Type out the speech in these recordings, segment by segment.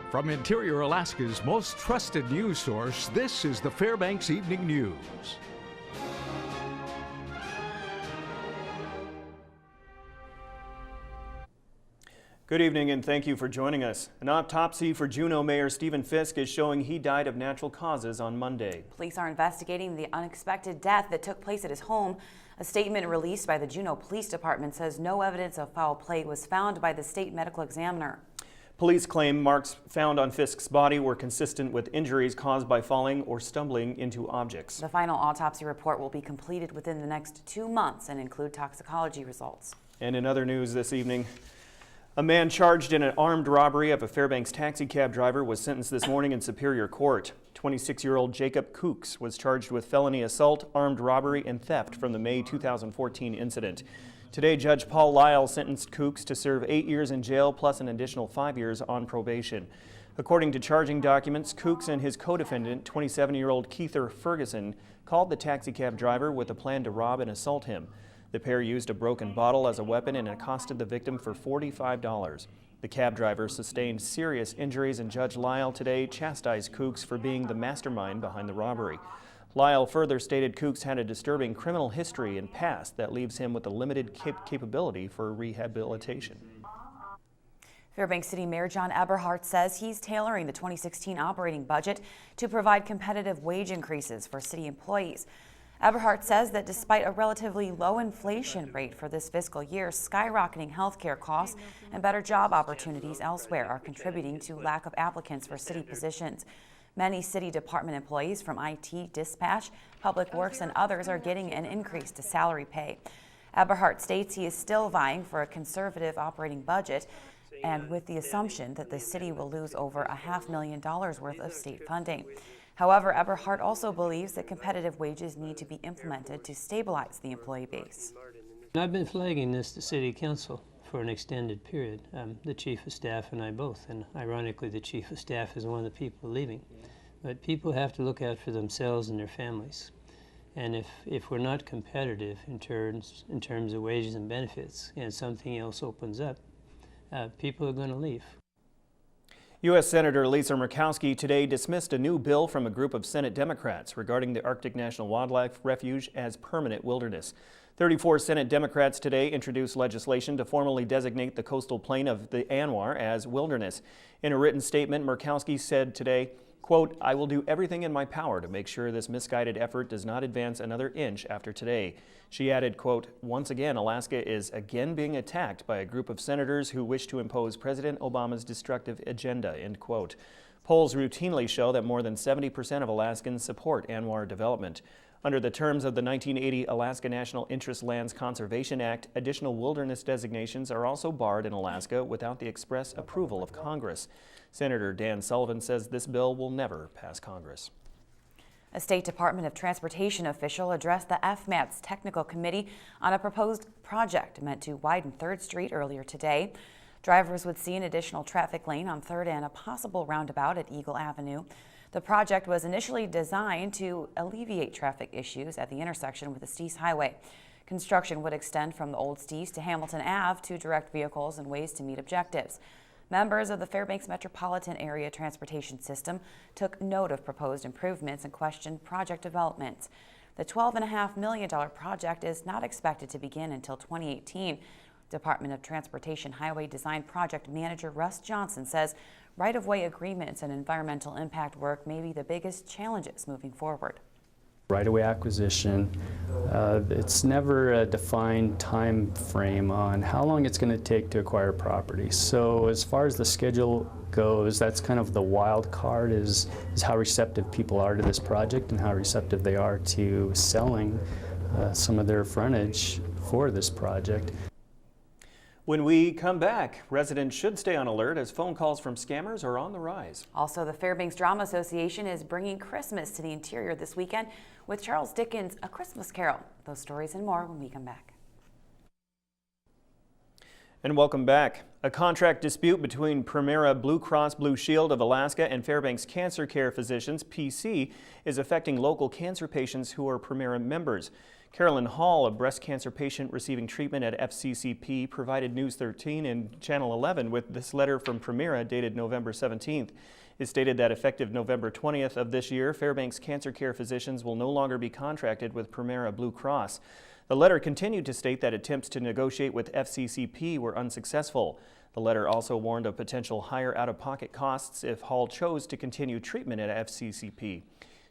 From Interior Alaska's most trusted news source, this is the Fbx Evening News. Good evening and thank you for joining us. An autopsy for Juneau Mayor Stephen Fisk is showing he died of natural causes on Monday. Police are investigating the unexpected death that took place at his home. A statement released by the Juneau Police Department says no evidence of foul play was found by the state medical examiner. Police claim marks found on Fisk's body were consistent with injuries caused by falling or stumbling into objects. The final autopsy report will be completed within the next 2 months and include toxicology results. And in other news this evening, a man charged in an armed robbery of a Fairbanks taxi cab driver was sentenced this morning in Superior Court. 26-year-old Jacob Kooks was charged with felony assault, armed robbery, and theft from the May 2014 incident. Today, Judge Paul Lyle sentenced Kooks to serve 8 years in jail plus an additional 5 years on probation. According to charging documents, Kooks and his co-defendant, 27-year-old Keither Ferguson, called the taxicab driver with a plan to rob and assault him. The pair used a broken bottle as a weapon and accosted the victim for $45. The cab driver sustained serious injuries, and Judge Lyle today chastised Kooks for being the mastermind behind the robbery. Lyle further stated Kooks had a disturbing criminal history and past that leaves him with a limited capability for rehabilitation. Fairbanks City Mayor John Eberhardt says he's tailoring the 2016 operating budget to provide competitive wage increases for city employees. Eberhardt says that despite a relatively low inflation rate for this fiscal year, skyrocketing healthcare costs and better job opportunities elsewhere are contributing to lack of applicants for city positions. Many city department employees from IT, dispatch, public works, and others are getting an increase to salary pay. Eberhardt states he is still vying for a conservative operating budget and with the assumption that the city will lose over $500,000 worth of state funding. However, Eberhardt also believes that competitive wages need to be implemented to stabilize the employee base. I've been flagging this to City Council for an extended period. The Chief of Staff and I both, and ironically the Chief of Staff is one of the people leaving. But people have to look out for themselves and their families. And if we're not competitive in terms of wages and benefits and something else opens up, people are going to leave. U.S. Senator Lisa Murkowski today dismissed a new bill from a group of Senate Democrats regarding the Arctic National Wildlife Refuge as permanent wilderness. 34 Senate Democrats today introduced legislation to formally designate the coastal plain of the ANWR as wilderness. In a written statement, Murkowski said today, quote, "I will do everything in my power to make sure this misguided effort does not advance another inch after today." She added, quote, "Once again, Alaska is again being attacked by a group of senators who wish to impose President Obama's destructive agenda," end quote. Polls routinely show that more than 70% of Alaskans support ANWR development. Under the terms of the 1980 Alaska National Interest Lands Conservation Act, additional wilderness designations are also barred in Alaska without the express approval of Congress. Senator Dan Sullivan says this bill will never pass Congress. A State Department of Transportation official addressed the FMat's technical committee on a proposed project meant to widen 3rd Street earlier today. Drivers would see an additional traffic lane on 3rd and a possible roundabout at Eagle Avenue. The project was initially designed to alleviate traffic issues at the intersection with the Steese Highway. Construction would extend from the Old Steese to Hamilton Ave to direct vehicles and ways to meet objectives. Members of the Fairbanks Metropolitan Area Transportation System took note of proposed improvements and questioned project development. The $12.5 million project is not expected to begin until 2018. Department of Transportation Highway Design Project Manager Russ Johnson says right-of-way agreements and environmental impact work may be the biggest challenges moving forward. Right-of-way acquisition, it's never a defined time frame on how long it's going to take to acquire property. So as far as the schedule goes, that's kind of the wild card is how receptive people are to this project and how receptive they are to selling some of their frontage for this project. When we come back, residents should stay on alert as phone calls from scammers are on the rise. Also, the Fairbanks Drama Association is bringing Christmas to the interior this weekend with Charles Dickens' A Christmas Carol. Those stories and more when we come back. And welcome back. A contract dispute between Premera Blue Cross Blue Shield of Alaska and Fairbanks Cancer Care Physicians, PC, is affecting local cancer patients who are Premera members. Carolyn Hall, a breast cancer patient receiving treatment at FCCP, provided News 13 and Channel 11 with this letter from Premera dated November 17th. It stated that effective November 20th of this year, Fairbanks cancer care physicians will no longer be contracted with Premera Blue Cross. The letter continued to state that attempts to negotiate with FCCP were unsuccessful. The letter also warned of potential higher out-of-pocket costs if Hall chose to continue treatment at FCCP.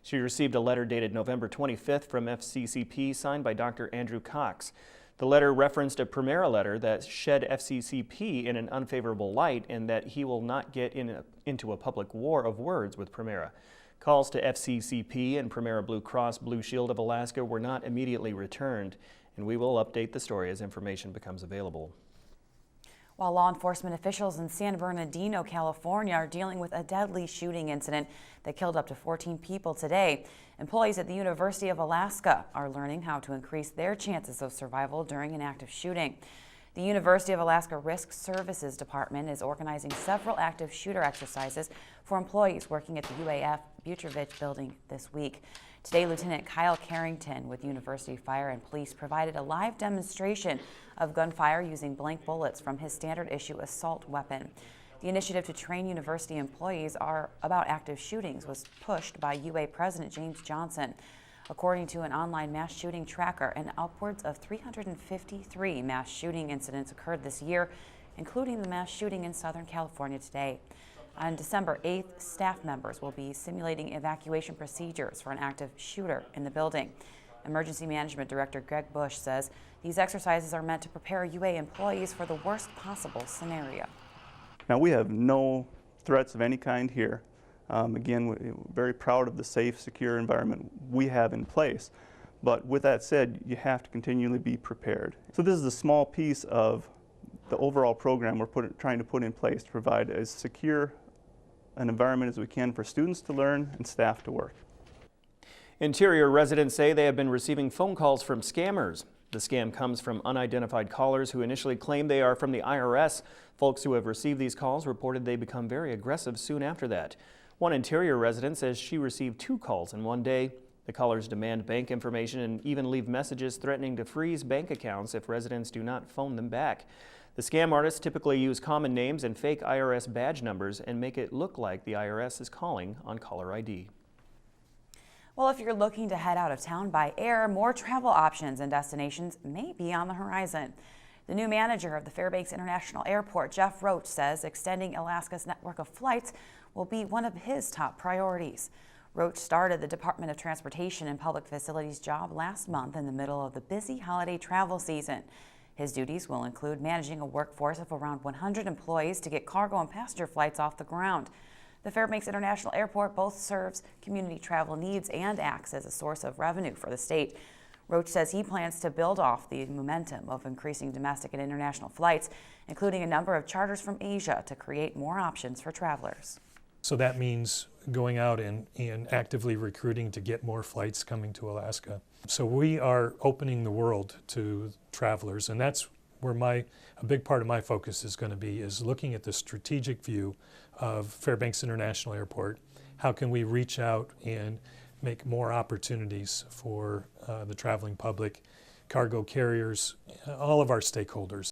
She received a letter dated November 25th from FCCP signed by Dr. Andrew Cox. The letter referenced a Premera letter that shed FCCP in an unfavorable light and that he will not get into a public war of words with Premera. Calls to FCCP and Premera Blue Cross Blue Shield of Alaska were not immediately returned, and we will update the story as information becomes available. While law enforcement officials in San Bernardino, California are dealing with a deadly shooting incident that killed up to 14 people today, employees at the University of Alaska are learning how to increase their chances of survival during an active shooting. The University of Alaska Risk Services Department is organizing several active shooter exercises for employees working at the UAF Butrovich building this week. Today, Lieutenant Kyle Carrington with University Fire and Police provided a live demonstration of gunfire using blank bullets from his standard issue assault weapon. The initiative to train university employees about active shootings was pushed by UA President James Johnson. According to an online mass shooting tracker, upwards of 353 mass shooting incidents occurred this year, including the mass shooting in Southern California today. On December 8th, staff members will be simulating evacuation procedures for an active shooter in the building. Emergency Management Director Greg Bush says these exercises are meant to prepare UA employees for the worst possible scenario. Now, we have no threats of any kind here. Again, we're very proud of the safe, secure environment we have in place. But with that said, you have to continually be prepared. So this is a small piece of the overall program we're trying to put in place to provide as secure an environment as we can for students to learn and staff to work. Interior residents say they have been receiving phone calls from scammers. The scam comes from unidentified callers who initially claim they are from the IRS. Folks who have received these calls reported they become very aggressive soon after that. One interior resident says she received 2 calls in one day. The callers demand bank information and even leave messages threatening to freeze bank accounts if residents do not phone them back. The scam artists typically use common names and fake IRS badge numbers and make it look like the IRS is calling on caller ID. Well, if you're looking to head out of town by air, more travel options and destinations may be on the horizon. The new manager of the Fairbanks International Airport, Jeff Roach, says extending Alaska's network of flights will be one of his top priorities. Roach started the Department of Transportation and Public Facilities job last month in the middle of the busy holiday travel season. His duties will include managing a workforce of around 100 employees to get cargo and passenger flights off the ground. The Fairbanks International Airport both serves community travel needs and acts as a source of revenue for the state. Roach says he plans to build off the momentum of increasing domestic and international flights, including a number of charters from Asia to create more options for travelers. So that means going out and actively recruiting to get more flights coming to Alaska. So we are opening the world to travelers, and that's where a big part of my focus is going to be, is looking at the strategic view of Fairbanks International Airport. How can we reach out and make more opportunities for the traveling public, cargo carriers, all of our stakeholders.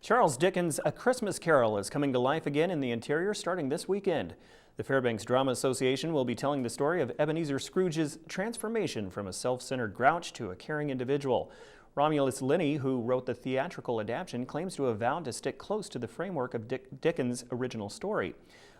Charles Dickens' A Christmas Carol is coming to life again in the interior starting this weekend. The Fairbanks Drama Association will be telling the story of Ebenezer Scrooge's transformation from a self-centered grouch to a caring individual. Romulus Linney, who wrote the theatrical adaptation, claims to have vowed to stick close to the framework of Dickens' original story.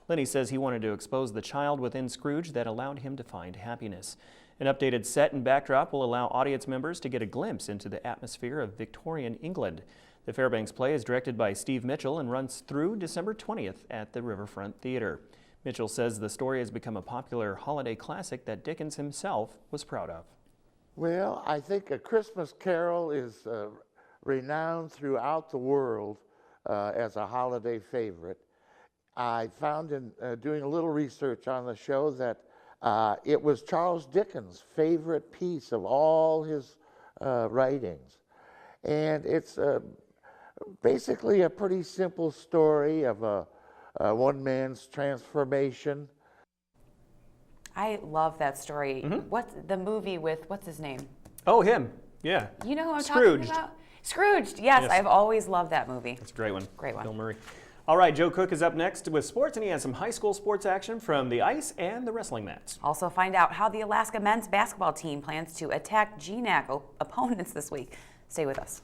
Linney says he wanted to expose the child within Scrooge that allowed him to find happiness. An updated set and backdrop will allow audience members to get a glimpse into the atmosphere of Victorian England. The Fairbanks play is directed by Steve Mitchell and runs through December 20th at the Riverfront Theater. Mitchell says the story has become a popular holiday classic that Dickens himself was proud of. Well, I think A Christmas Carol is renowned throughout the world as a holiday favorite. I found in doing a little research on the show that it was Charles Dickens' favorite piece of all his writings. And it's basically a pretty simple story of one man's transformation. I love that story. What's the movie with, what's his name? Oh, him. Yeah. You know who I'm Scrooged. talking about? Scrooged. Yes, I've always loved that movie. That's a great one. Great one. Bill Murray. All right, Joe Cook is up next with sports, and he has some high school sports action from the ice and the wrestling mats. Also find out how the Alaska men's basketball team plans to attack GNAC opponents this week. Stay with us.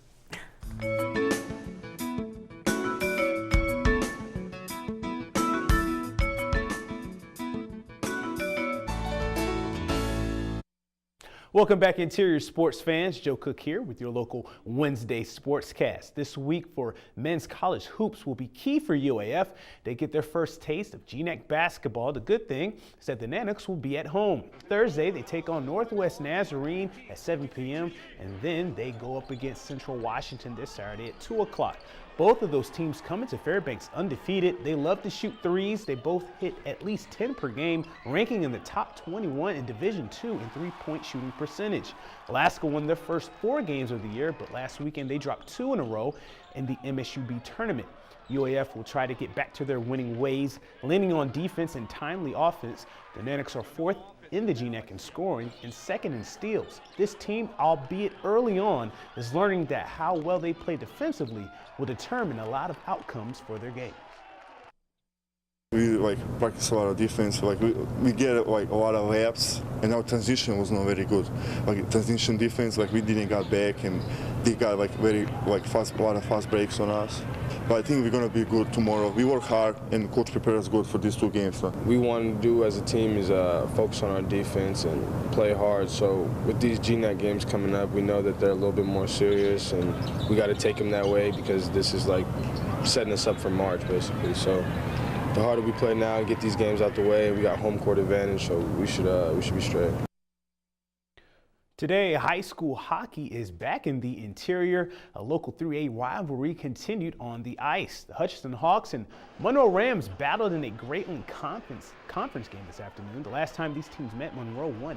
Welcome back, Interior Sports fans. Joe Cook here with your local Wednesday Sportscast. This week for men's college hoops will be key for UAF. They get their first taste of GNAC basketball. The good thing is that the Nanooks will be at home. Thursday, they take on Northwest Nazarene at 7 p.m. and then they go up against Central Washington this Saturday at 2 o'clock. Both of those teams coming to Fairbanks undefeated. They love to shoot threes. They both hit at least 10 per game, ranking in the top 21 in Division II in three-point shooting percentage. Alaska won their first 4 games of the year, but last weekend they dropped 2 in a row in the MSUB tournament. UAF will try to get back to their winning ways, leaning on defense and timely offense. The Nanooks are 4th in the GNAC in scoring and 2nd in steals. This team, albeit early on, is learning that how well they play defensively will determine a lot of outcomes for their game. We practice a lot of defense. We get a lot of laps, and our transition was not very good. Transition defense, we didn't get back, and they got very fast, a lot of fast breaks on us. But I think we're gonna be good tomorrow. We work hard, and coach prepared us good for these 2 games. So. We want to do as a team is focus on our defense and play hard. So with these GNAC games coming up, we know that they're a little bit more serious, and we got to take them that way because this is setting us up for March, basically. So. The harder we play now and get these games out the way, we got home court advantage, so we should be straight. Today, high school hockey is back in the interior. A local 3A rivalry continued on the ice. The Hutchinson Hawks and Monroe Rams battled in a Greatland conference game this afternoon. The last time these teams met, Monroe won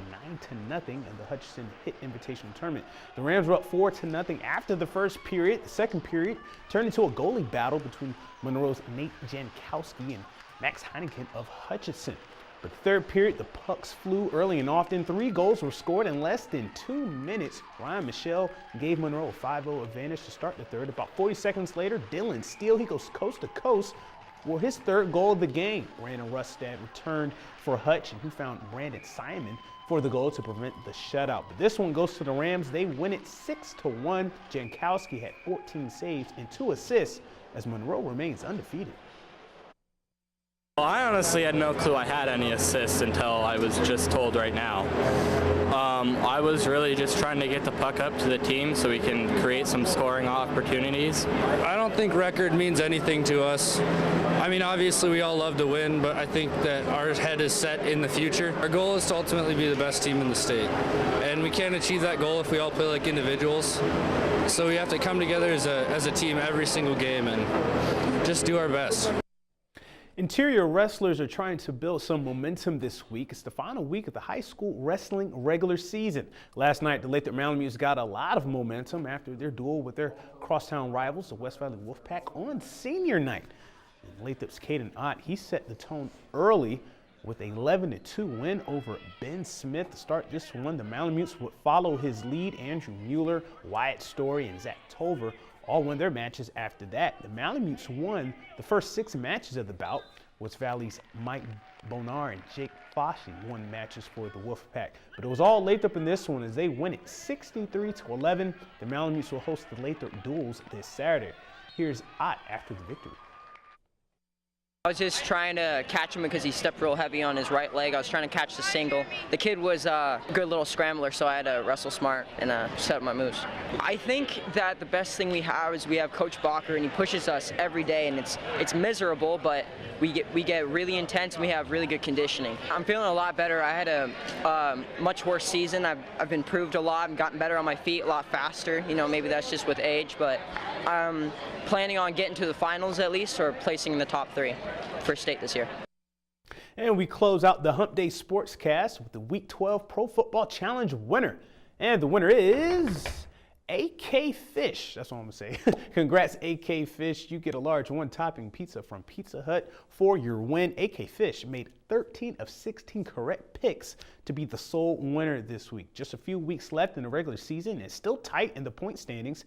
9-0 in the Hutchinson Hit Invitational Tournament. The Rams were up 4-0 after the first period. The second period turned into a goalie battle between Monroe's Nate Jankowski and Max Heineken of Hutchinson. But the third period, the pucks flew early and often. 3 goals were scored in less than 2 minutes. Ryan Michelle gave Monroe a 5-0 advantage to start the third. About 40 seconds later, Dylan Steele, he goes coast to coast for his 3rd goal of the game. Brandon Rustad returned for Hutch, and he found Brandon Simon for the goal to prevent the shutout. But this one goes to the Rams. They win it 6-1. Jankowski had 14 saves and 2 assists as Monroe remains undefeated. Well, I honestly had no clue I had any assists until I was just told right now. I was really just trying to get the puck up to the team so we can create some scoring opportunities. I don't think record means anything to us. I mean, obviously we all love to win, but I think that our head is set in the future. Our goal is to ultimately be the best team in the state. And we can't achieve that goal if we all play like individuals. So we have to come together as a team every single game and just do our best. Interior wrestlers are trying to build some momentum this week. It's the final week of the high school wrestling regular season. Last night, the Lathrop Malamutes got a lot of momentum after their duel with their crosstown rivals, the West Valley Wolfpack, on senior night. And Lathrop's Caden Ott, he set the tone early with an 11-2 win over Ben Smith to start this one. The Malamutes would follow his lead. Andrew Mueller, Wyatt Story, and Zach Tolver all won their matches after that. The Malamutes won the first 6 matches of the bout. West Valley's Mike Bonar and Jake Fossey won matches for the Wolfpack. But it was all Lathrop in this one as they win it 63-11. The Malamutes will host the Lathrop duels this Saturday. Here's Ott after the victory. I was just trying to catch him because he stepped real heavy on his right leg. I was trying to catch the single. The kid was a good little scrambler, so I had to wrestle smart and set up my moves. I think that the best thing we have is we have Coach Bacher, and he pushes us every day, and it's miserable, but we get really intense, and we have really good conditioning. I'm feeling a lot better. I had a much worse season. I've improved a lot and gotten better on my feet a lot faster. You know, maybe that's just with age, but I'm planning on getting to the finals at least, or placing in the top 3 for state this year. And we close out the Hump Day Sportscast with the Week 12 Pro Football Challenge winner. And the winner is AK Fish, that's what I'm gonna say. Congrats, AK Fish. You get a large one-topping pizza from Pizza Hut for your win. AK Fish made 13 of 16 correct picks to be the sole winner this week. Just a few weeks left in the regular season. It's still tight in the point standings.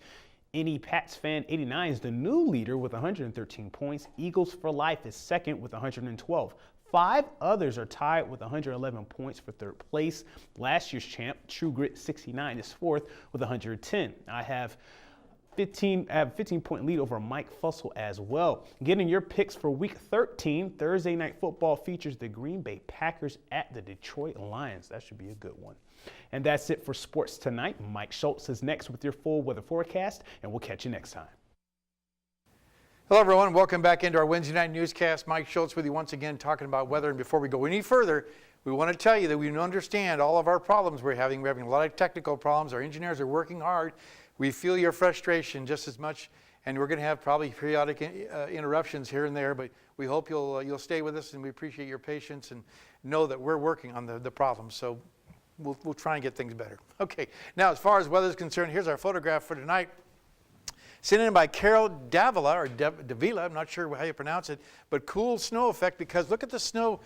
Any Pats fan 89 is the new leader with 113 points. Eagles for Life is second with 112. 5 others are tied with 111 points for third place. Last year's champ, True Grit 69, is fourth with 110. I have 15-point lead over Mike Fussell as well. Getting your picks for Week 13, Thursday Night Football features the Green Bay Packers at the Detroit Lions. That should be a good one. And that's it for sports tonight. Mike Schultz is next with your full weather forecast, and we'll catch you next time. Hello, everyone. Welcome back into our Wednesday night newscast. Mike Schultz with you once again talking about weather. And before we go any further, we want to tell you that we understand all of our problems we're having. We're having a lot of technical problems. Our engineers are working hard. We feel your frustration just as much, and we're going to have probably periodic interruptions here and there, but we hope you'll stay with us, and we appreciate your patience and know that we're working on the problems. So we'll try and get things better. Okay, now as far as weather is concerned, here's our photograph for tonight. Sent in by Carol Davila, or Davila, I'm not sure how you pronounce it, but cool snow effect, because look at the snow,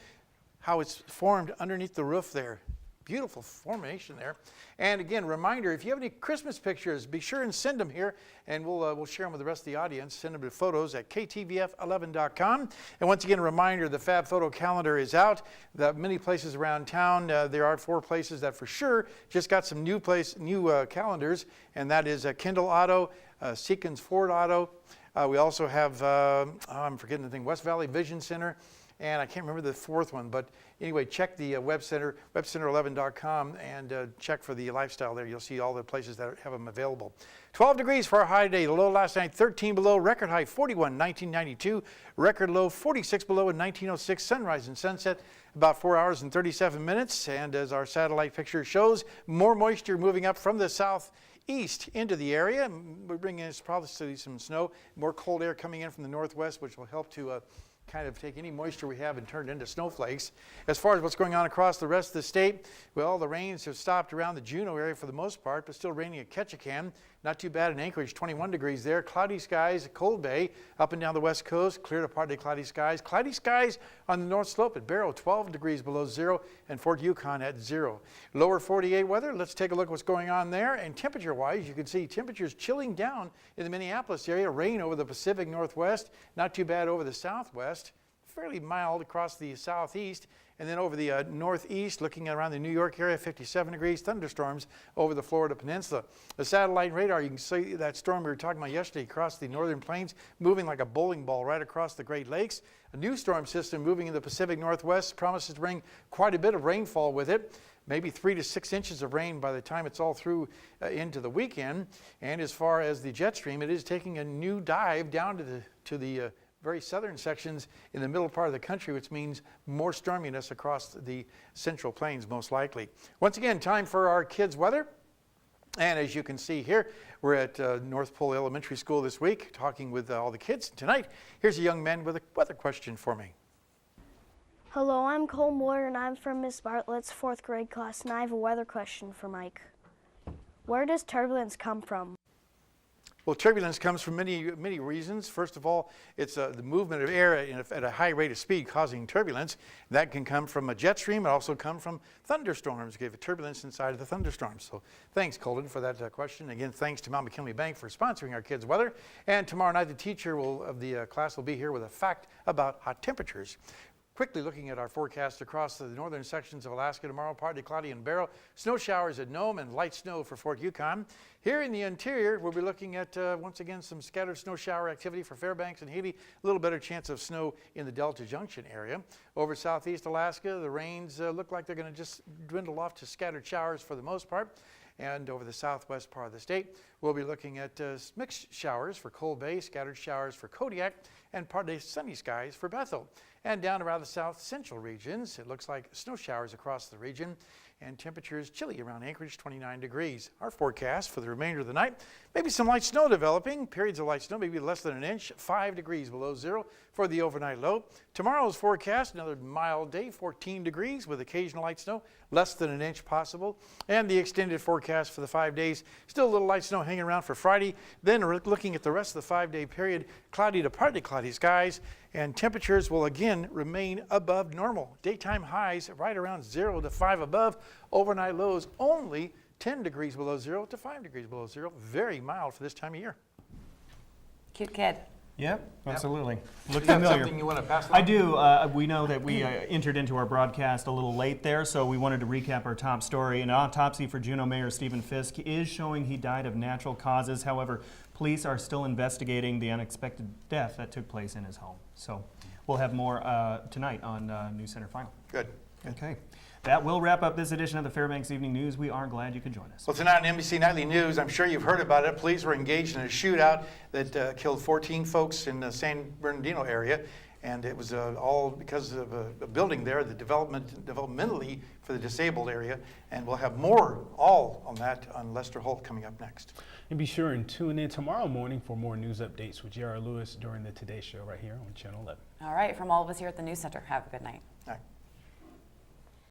how it's formed underneath the roof there. Beautiful formation there. And again, reminder, if you have any Christmas pictures, be sure and send them here, and we'll share them with the rest of the audience. Send them to photos at ktvf11.com. And once again, a reminder, the Fab Photo Calendar is out. Many places around town, there are 4 places that for sure just got some new calendars, and that is Kendall Auto, Seekins Ford Auto. We also have, I'm forgetting the thing, West Valley Vision Center, and I can't remember the 4th one, but anyway, check the webcenter11.com, and check for the lifestyle there. You'll see all the places that have them available. 12 degrees for our high today. The low last night, 13 below. Record high, 41, 1992. Record low, 46 below in 1906. Sunrise and sunset, about 4 hours and 37 minutes. And as our satellite picture shows, more moisture moving up from the southeast into the area. We're bringing us probably some snow. More cold air coming in from the northwest, which will help to kind of take any moisture we have and turn it into snowflakes. As far as what's going on across the rest of the state, well, the rains have stopped around the Juneau area for the most part, but still raining at Ketchikan. Not too bad in Anchorage, 21 degrees there. Cloudy skies at Cold Bay, up and down the west coast, clear to partly cloudy skies. Cloudy skies on the north slope at Barrow, 12 degrees below zero, and Fort Yukon at 0. Lower 48 weather, let's take a look at what's going on there. And temperature-wise, you can see temperatures chilling down in the Minneapolis area. Rain over the Pacific Northwest, not too bad over the Southwest. Fairly mild across the southeast, and then over the northeast, looking around the New York area, 57 degrees, thunderstorms over the Florida Peninsula. The satellite radar, you can see that storm we were talking about yesterday across the northern plains, moving like a bowling ball right across the Great Lakes. A new storm system moving in the Pacific Northwest promises to bring quite a bit of rainfall with it. Maybe 3 to 6 inches of rain by the time it's all through into the weekend. And as far as the jet stream, it is taking a new dive down to the very southern sections in the middle part of the country, which means more storminess across the central plains most likely. Once again, time for our kids' weather. And as you can see here, we're at North Pole Elementary School this week talking with all the kids. Tonight, here's a young man with a weather question for me. Hello, I'm Cole Moore, and I'm from Miss Bartlett's 4th grade class, and I have a weather question for Mike. Where does turbulence come from? Well, turbulence comes from many reasons. First of all, it's the movement of air at a high rate of speed causing turbulence. That can come from a jet stream. It also come from thunderstorms. Give turbulence inside of the thunderstorms. So thanks, Colton, for that question. Again, thanks to Mount McKinley Bank for sponsoring our kids' weather. And tomorrow night, the teacher of the class will be here with a fact about hot temperatures. Quickly looking at our forecast across the northern sections of Alaska tomorrow, partly cloudy in Barrow, snow showers at Nome, and light snow for Fort Yukon. Here in the interior, we'll be looking at, once again, some scattered snow shower activity for Fairbanks and Healy. A little better chance of snow in the Delta Junction area. Over southeast Alaska, the rains look like they're going to just dwindle off to scattered showers for the most part. And over the southwest part of the state, we'll be looking at mixed showers for Cold Bay, scattered showers for Kodiak, and partly sunny skies for Bethel. And down around the south central regions, it looks like snow showers across the region, and temperatures chilly around Anchorage, 29 degrees. Our forecast for the remainder of the night, maybe some light snow developing, periods of light snow, maybe less than an inch, 5 degrees below zero for the overnight low. Tomorrow's forecast, another mild day, 14 degrees with occasional light snow, less than an inch possible. And the extended forecast for the 5 days, still a little light snow hanging around for Friday. Then we're looking at the rest of the 5-day period, cloudy to partly cloudy skies, and temperatures will again remain above normal. Daytime highs right around 0 to 5 above. Overnight lows only 10 degrees below 0 to 5 degrees below 0. Very mild for this time of year. Cute kid. Yep, absolutely. Look You have familiar. something you want to pass along? I do. We know that we entered into our broadcast a little late there, so we wanted to recap our top story. An autopsy for Juneau Mayor Stephen Fisk is showing he died of natural causes. However, police are still investigating the unexpected death that took place in his home. So we'll have more tonight on News Center Final. Good. Okay. That will wrap up this edition of the Fbx Evening News. We are glad you could join us. Well, tonight on NBC Nightly News, I'm sure you've heard about it. Police were engaged in a shootout that killed 14 folks in the San Bernardino area, and it was all because of a building there, the developmentally for the disabled area, and we'll have more all on that on Lester Holt coming up next. And be sure and tune in tomorrow morning for more news updates with J.R. Lewis during the Today Show right here on Channel 11. All right, from all of us here at the News Center, have a good night. All right.